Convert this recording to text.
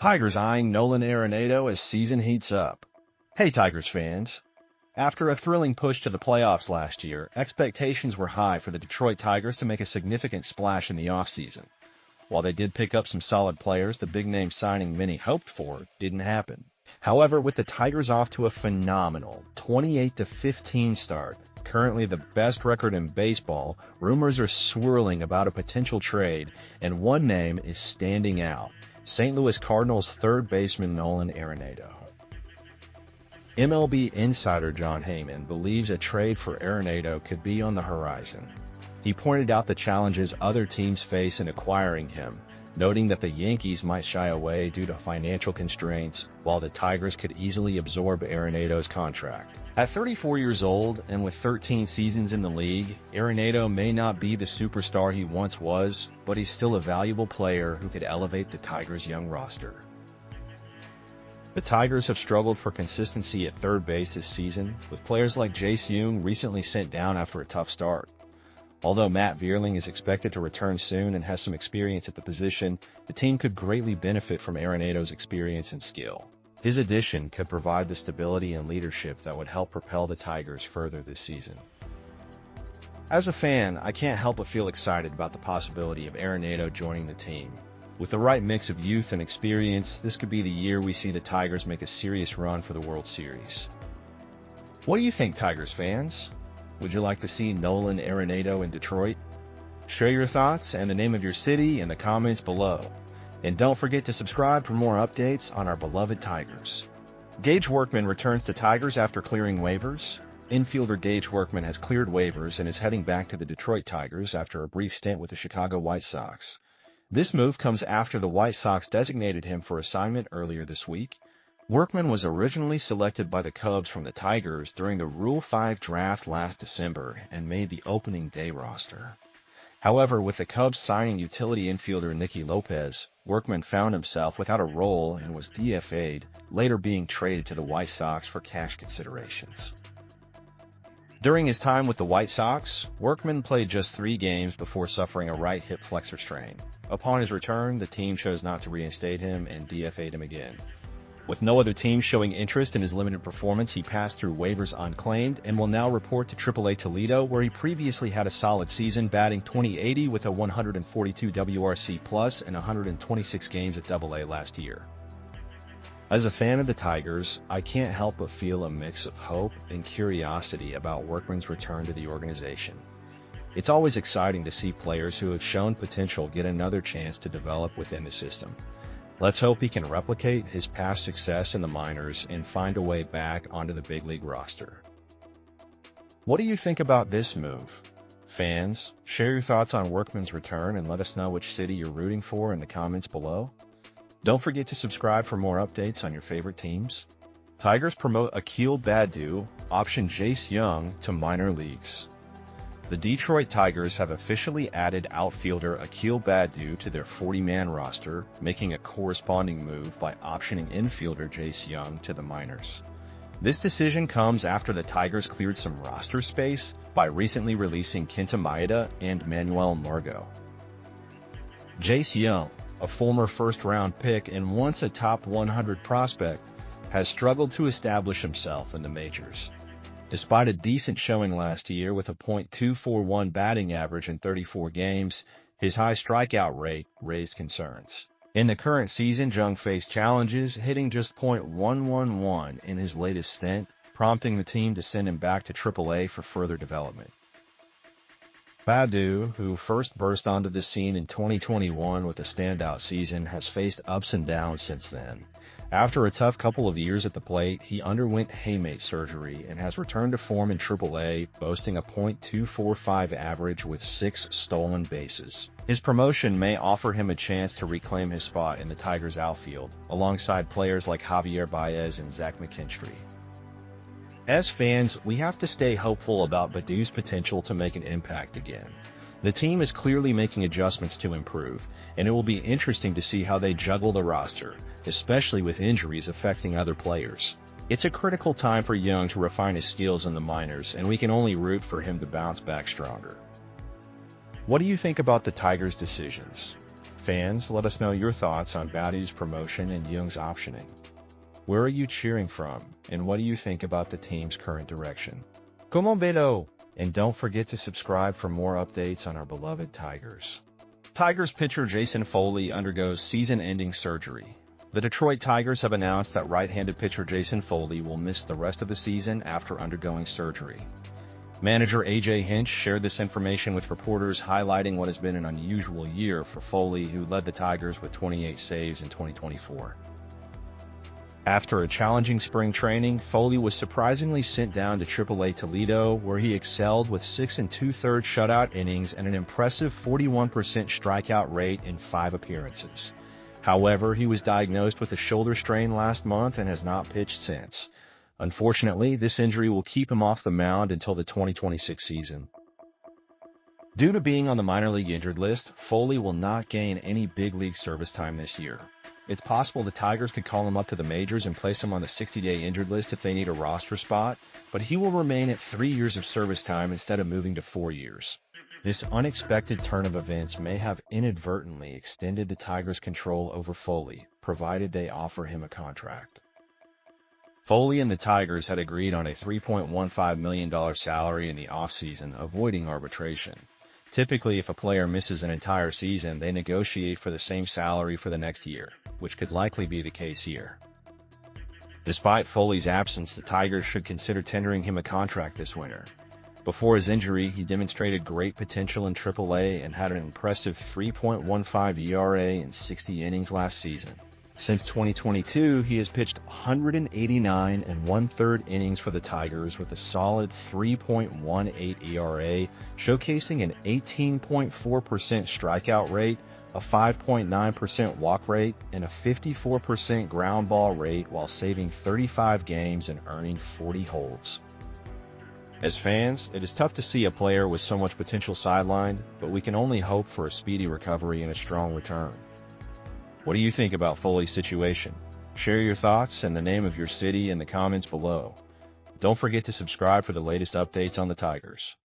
Tigers eyeing Nolan Arenado as season heats up. Hey Tigers fans! After a thrilling push to the playoffs last year, expectations were high for the Detroit Tigers to make a significant splash in the offseason. While they did pick up some solid players, the big-name signing many hoped for didn't happen. However, with the Tigers off to a phenomenal 28-15 start, currently the best record in baseball, rumors are swirling about a potential trade, and one name is standing out: St. Louis Cardinals third baseman Nolan Arenado. MLB insider John Heyman believes a trade for Arenado could be on the horizon. He pointed out the challenges other teams face in acquiring him, noting that the Yankees might shy away due to financial constraints, while the Tigers could easily absorb Arenado's contract. At 34 years old and with 13 seasons in the league, Arenado may not be the superstar he once was, but he's still a valuable player who could elevate the Tigers' young roster. The Tigers have struggled for consistency at third base this season, with players like Jace Jung recently sent down after a tough start. Although Matt Vierling is expected to return soon and has some experience at the position, the team could greatly benefit from Arenado's experience and skill. His addition could provide the stability and leadership that would help propel the Tigers further this season. As a fan, I can't help but feel excited about the possibility of Arenado joining the team. With the right mix of youth and experience, this could be the year we see the Tigers make a serious run for the World Series. What do you think, Tigers fans? Would you like to see Nolan Arenado in Detroit? Share your thoughts and the name of your city in the comments below. And don't forget to subscribe for more updates on our beloved Tigers. Gage Workman returns to Tigers after clearing waivers. Infielder Gage Workman has cleared waivers and is heading back to the Detroit Tigers after a brief stint with the Chicago White Sox. This move comes after the White Sox designated him for assignment earlier this week. Workman was originally selected by the Cubs from the Tigers during the Rule 5 draft last December and made the opening day roster. However, with the Cubs signing utility infielder Nicky Lopez, Workman found himself without a role and was DFA'd, later being traded to the White Sox for cash considerations. During his time with the White Sox, Workman played just 3 games before suffering a right hip flexor strain. Upon his return, the team chose not to reinstate him and DFA'd him again. With no other team showing interest in his limited performance, he passed through waivers unclaimed and will now report to AAA Toledo, where he previously had a solid season, batting .280 with a 142 WRC+ and 126 games at AA last year. As a fan of the Tigers, I can't help but feel a mix of hope and curiosity about Workman's return to the organization. It's always exciting to see players who have shown potential get another chance to develop within the system. Let's hope he can replicate his past success in the minors and find a way back onto the big league roster. What do you think about this move? Fans, share your thoughts on Workman's return and let us know which city you're rooting for in the comments below. Don't forget to subscribe for more updates on your favorite teams. Tigers promote Akil Baddoo, option Jace Jung to minor leagues. The Detroit Tigers have officially added outfielder Akil Baddoo to their 40-man roster, making a corresponding move by optioning infielder Jace Jung to the minors. This decision comes after the Tigers cleared some roster space by recently releasing Kenta Maeda and Manuel Margot. Jace Jung, a former first-round pick and once a top 100 prospect, has struggled to establish himself in the majors. Despite a decent showing last year with a .241 batting average in 34 games, his high strikeout rate raised concerns. In the current season, Jung faced challenges, hitting just .111 in his latest stint, prompting the team to send him back to AAA for further development. Baddoo, who first burst onto the scene in 2021 with a standout season, has faced ups and downs since then. After a tough couple of years at the plate, he underwent hamate surgery and has returned to form in AAA, boasting a .245 average with 6 stolen bases. His promotion may offer him a chance to reclaim his spot in the Tigers' outfield, alongside players like Javier Baez and Zach McKinstry. As fans, we have to stay hopeful about Baddoo's potential to make an impact again. The team is clearly making adjustments to improve, and it will be interesting to see how they juggle the roster, especially with injuries affecting other players. It's a critical time for Jung to refine his skills in the minors, and we can only root for him to bounce back stronger. What do you think about the Tigers' decisions? Fans, let us know your thoughts on Badu's promotion and Jung's optioning. Where are you cheering from, and what do you think about the team's current direction? Come on, Beto! And don't forget to subscribe for more updates on our beloved Tigers. Tigers pitcher Jason Foley undergoes season-ending surgery. The Detroit Tigers have announced that right-handed pitcher Jason Foley will miss the rest of the season after undergoing surgery. Manager A.J. Hinch shared this information with reporters, highlighting what has been an unusual year for Foley, who led the Tigers with 28 saves in 2024. After a challenging spring training, Foley was surprisingly sent down to AAA Toledo, where he excelled with 6 2/3 shutout innings and an impressive 41% strikeout rate in 5 appearances. However, he was diagnosed with a shoulder strain last month and has not pitched since. Unfortunately, this injury will keep him off the mound until the 2026 season. Due to being on the minor league injured list, Foley will not gain any big league service time this year. It's possible the Tigers could call him up to the majors and place him on the 60-day injured list if they need a roster spot, but he will remain at 3 years of service time instead of moving to 4 years. This unexpected turn of events may have inadvertently extended the Tigers' control over Foley, provided they offer him a contract. Foley and the Tigers had agreed on a $3.15 million salary in the offseason, avoiding arbitration. Typically, if a player misses an entire season, they negotiate for the same salary for the next year, which could likely be the case here. Despite Foley's absence, the Tigers should consider tendering him a contract this winter. Before his injury, he demonstrated great potential in AAA and had an impressive 3.15 ERA in 60 innings last season. Since 2022, he has pitched 189 1/3 innings for the Tigers with a solid 3.18 ERA, showcasing an 18.4% strikeout rate, a 5.9% walk rate, and a 54% ground ball rate while saving 35 games and earning 40 holds. As fans, it is tough to see a player with so much potential sidelined, but we can only hope for a speedy recovery and a strong return. What do you think about Foley's situation? Share your thoughts and the name of your city in the comments below. Don't forget to subscribe for the latest updates on the Tigers.